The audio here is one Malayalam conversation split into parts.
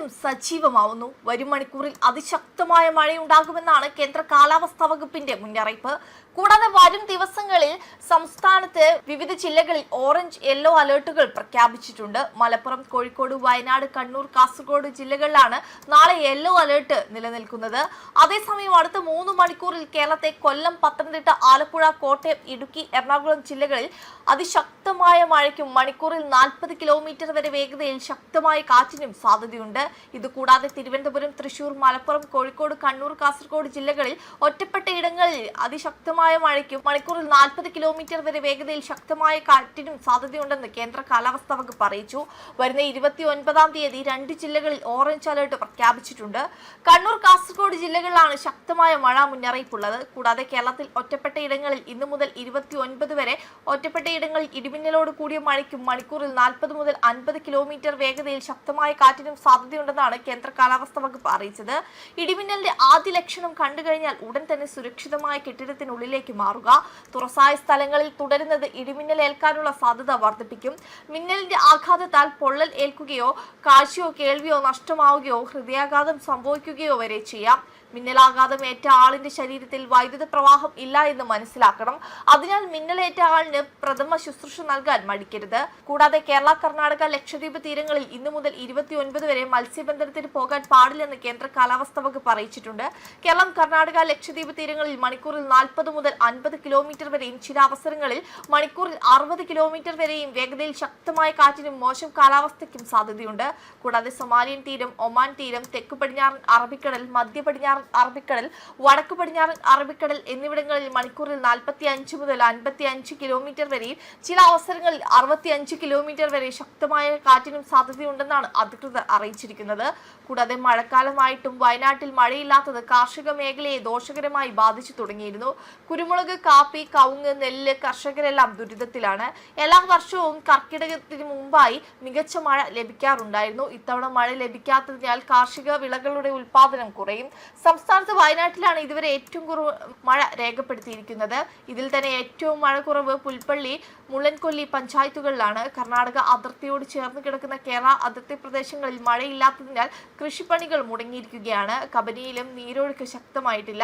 വീണ്ടും സജീവമാവുന്നു. വരും മണിക്കൂറിൽ അതിശക്തമായ മഴയുണ്ടാകുമെന്നാണ് കേന്ദ്ര കാലാവസ്ഥാ വകുപ്പിന്റെ മുന്നറിയിപ്പ്. കൂടാതെ വരും ദിവസങ്ങളിൽ സംസ്ഥാനത്ത് വിവിധ ജില്ലകളിൽ ഓറഞ്ച്, യെല്ലോ അലേർട്ടുകൾ പ്രഖ്യാപിച്ചിട്ടുണ്ട്. മലപ്പുറം, കോഴിക്കോട്, വയനാട്, കണ്ണൂർ, കാസർഗോഡ് ജില്ലകളിലാണ് നാളെ യെല്ലോ അലേർട്ട് നിലനിൽക്കുന്നത്. അതേസമയം അടുത്ത 3 മണിക്കൂറിൽ കേരളത്തെ കൊല്ലം, പത്തനംതിട്ട, ആലപ്പുഴ, കോട്ടയം, ഇടുക്കി, എറണാകുളം ജില്ലകളിൽ അതിശക്തമായ മഴയ്ക്കും മണിക്കൂറിൽ 40 കിലോമീറ്റർ വരെ വേഗതയിൽ ശക്തമായ കാറ്റിനും സാധ്യതയുണ്ട്. ഇതുകൂടാതെ തിരുവനന്തപുരം, തൃശൂർ, മലപ്പുറം, കോഴിക്കോട്, കണ്ണൂർ, കാസർഗോഡ് ജില്ലകളിൽ ഒറ്റപ്പെട്ട ഇടങ്ങളിൽ അതിശക്തമായ മഴയ്ക്കും മണിക്കൂറിൽ 40 കിലോമീറ്റർ വരെ വേഗതയിൽ ശക്തമായ കാറ്റിനും സാധ്യതയുണ്ടെന്ന് കേന്ദ്ര കാലാവസ്ഥാ വകുപ്പ് അറിയിച്ചു. വരുന്ന 29-ാം തീയതി 2 ജില്ലകളിൽ ഓറഞ്ച് അലർട്ട് പ്രഖ്യാപിച്ചിട്ടുണ്ട്. കണ്ണൂർ, കാസർഗോഡ് ജില്ലകളിലാണ് ശക്തമായ മഴ മുന്നറിയിപ്പുള്ളത്. കൂടാതെ കേരളത്തിൽ ഒറ്റപ്പെട്ട ഇടങ്ങളിൽ ഇന്നു മുതൽ 29 വരെ ഒറ്റപ്പെട്ട ഇടങ്ങളിൽ ഇടിമിന്നലോട് കൂടിയ മഴയ്ക്കും മണിക്കൂറിൽ 40 മുതൽ 50 കിലോമീറ്റർ വേഗതയിൽ ശക്തമായ കാറ്റിനും സാധ്യതയുണ്ടെന്നാണ് കേന്ദ്ര കാലാവസ്ഥാ വകുപ്പ് അറിയിച്ചത്. ഇടിമിന്നലിന്റെ ആദ്യ ലക്ഷണം കണ്ടുകഴിഞ്ഞാൽ ഉടൻ തന്നെ സുരക്ഷിതമായ കെട്ടിടത്തിനുള്ളിലേക്ക് മാറുക. തുറസായ സ്ഥലങ്ങളിൽ തുടരുന്നത് ഇടിമിന്നൽ ഏൽക്കാനുള്ള സാധ്യത വർദ്ധിപ്പിക്കും. മിന്നലിന്റെ ആഘാതത്താൽ പൊള്ളൽ ഏൽക്കുകയോ കാഴ്ചയോ കേൾവിയോ നഷ്ടമാവുകയോ ഹൃദയാഘാതം സംഭവിക്കുകയോ വരെ ചെയ്യാം. മിന്നലാഘാതം ഏറ്റ ആളിന്റെ ശരീരത്തിൽ വൈദ്യുത പ്രവാഹം ഇല്ല എന്ന് മനസ്സിലാക്കണം. അതിനാൽ മിന്നലേറ്റ ആളിന് പ്രഥമ ശുശ്രൂഷ നൽകാൻ മടിക്കരുത്. കൂടാതെ കേരള, കർണാടക, ലക്ഷദ്വീപ് തീരങ്ങളിൽ ഇന്നു മുതൽ 29 വരെ മത്സ്യബന്ധനത്തിന് പോകാൻ പാടില്ലെന്ന് കേന്ദ്ര കാലാവസ്ഥാ വകുപ്പ് അറിയിച്ചിട്ടുണ്ട്. കേരളം, കർണാടക, ലക്ഷദ്വീപ് തീരങ്ങളിൽ മണിക്കൂറിൽ 40 മുതൽ 50 കിലോമീറ്റർ വരെയും ചില അവസരങ്ങളിൽ മണിക്കൂറിൽ 60 കിലോമീറ്റർ വരെയും വേഗതയിൽ ശക്തമായ കാറ്റിനും മോശം കാലാവസ്ഥയ്ക്കും സാധ്യതയുണ്ട്. കൂടാതെ സൊമാലിയൻ തീരം, ഒമാൻ തീരം, തെക്ക് പടിഞ്ഞാറൻ അറബിക്കടൽ, മധ്യ പടിഞ്ഞാറൻ അറബിക്കടൽ, വടക്ക് പടിഞ്ഞാറൻ അറബിക്കടൽ എന്നിവിടങ്ങളിൽ മണിക്കൂറിൽ 45 മുതൽ 55 കിലോമീറ്റർ വരെയും ചില അവസരങ്ങളിൽ 65 കിലോമീറ്റർ വരെ ശക്തമായ കാറ്റിനും സാധ്യതയുണ്ടെന്നാണ് അധികൃതർ അറിയിച്ചിരിക്കുന്നത്. കൂടാതെ മഴക്കാലമായിട്ടും വയനാട്ടിൽ മഴയില്ലാത്തത് കാർഷിക മേഖലയെ ദോഷകരമായി ബാധിച്ചു തുടങ്ങിയിരുന്നു. കുരുമുളക്, കാപ്പി, കവുങ്ങ്, നെല്ല് കർഷകരെല്ലാം ദുരിതത്തിലാണ്. എല്ലാ വർഷവും കർക്കിടകത്തിന് മുമ്പായി മികച്ച മഴ ലഭിക്കാറുണ്ടായിരുന്നു. ഇത്തവണ മഴ ലഭിക്കാത്തതിനാൽ കാർഷിക വിളകളുടെ ഉൽപാദനം കുറയും. സംസ്ഥാനത്ത് വയനാട്ടിലാണ് ഇതുവരെ ഏറ്റവും കുറവ് മഴ രേഖപ്പെടുത്തിയിരിക്കുന്നത്. ഇതിൽ തന്നെ ഏറ്റവും മഴ കുറവ് പുൽപ്പള്ളി, മുള്ളൻകൊല്ലി പഞ്ചായത്തുകളിലാണ്. കർണാടക അതിർത്തിയോട് ചേർന്ന് കിടക്കുന്ന കേരള അതിർത്തി പ്രദേശങ്ങളിൽ മഴയില്ലാത്തതിനാൽ കൃഷിപ്പണികൾ മുടങ്ങിയിരിക്കുകയാണ്. കബനിയിലും നീരൊഴുക്ക് ശക്തമായിട്ടില്ല.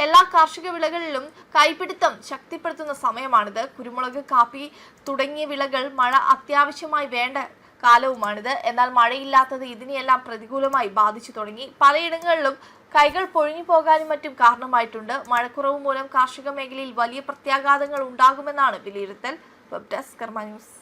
എല്ലാ കാർഷിക വിളകളിലും കൈപിടുത്തം ശക്തിപ്പെടുത്തുന്ന സമയമാണിത്. കുരുമുളക്, കാപ്പി തുടങ്ങിയ വിളകൾ മഴ അത്യാവശ്യമായി വേണ്ട കാലവുമാണിത്. എന്നാൽ മഴയില്ലാത്തത് ഇതിനെയെല്ലാം പ്രതികൂലമായി ബാധിച്ചു തുടങ്ങി. പലയിടങ്ങളിലും കൈകൾ പൊഴിഞ്ഞു പോകാനും മറ്റും കാരണമായിട്ടുണ്ട്. മഴക്കുറവ് മൂലം കാർഷിക മേഖലയിൽ വലിയ പ്രത്യാഘാതങ്ങൾ ഉണ്ടാകുമെന്നാണ് വിലയിരുത്തൽ. വെബ് ഡെസ്ക് കർമ്മ ന്യൂസ്.